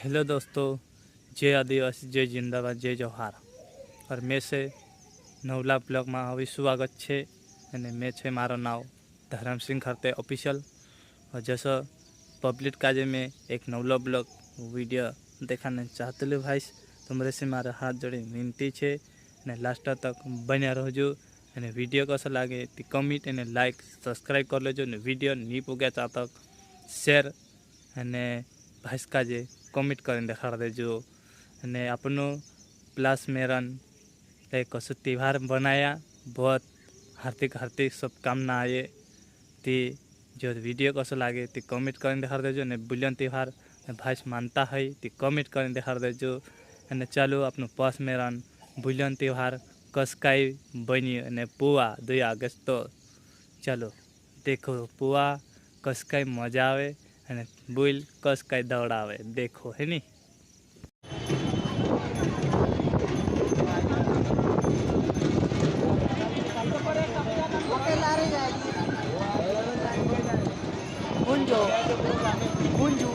Hello दोस्तों, जय आदिवासी, जय जिंदाबाद, जय जोहार। और मैं से नवला ब्लॉग में हवी स्वागत है। मैं छे मारो नाव धर्म सिंह खरते ऑफिशियल। और जैसा पब्लिक काजे में एक नवला ब्लॉग वीडियो देखाने चाहते ले भाई, तुमरे से मारे हाथ जोड़ी विनती है ने लास्ट तक बने रहो। वीडियो कैसा लगे तो कमेंट ने लाइक सब्सक्राइब कर लेजो ने वीडियो नहीं पुग्या चाहता शेर અને ભાઈસ કાજે કોમેન્ટ કરીને દેખાડ દેજો। અને આપણું પ્લાસ મેરન એક કશું त्यौहार बनाया, बहुत हार्दिक हार्दिक शुभकामना आए ती। जो वीडियो कसो लागे ती कमेंट કરીને દેખાડ દેજો ને बुलियन त्यौहार भाईस मानता है ती कमेंट કરીને દેખાડ દેજો। અને ચાલો આપણું પ્લાસ મેરન बुलियन त्यौहार કસકાઈ બની અને પુआ 2 ऑगस्ट तो चलो देखो पुआ કસકાઈ मजा आवे અને बुल कस कई दौड़ावे देखो है नी। Bunjo, bunju.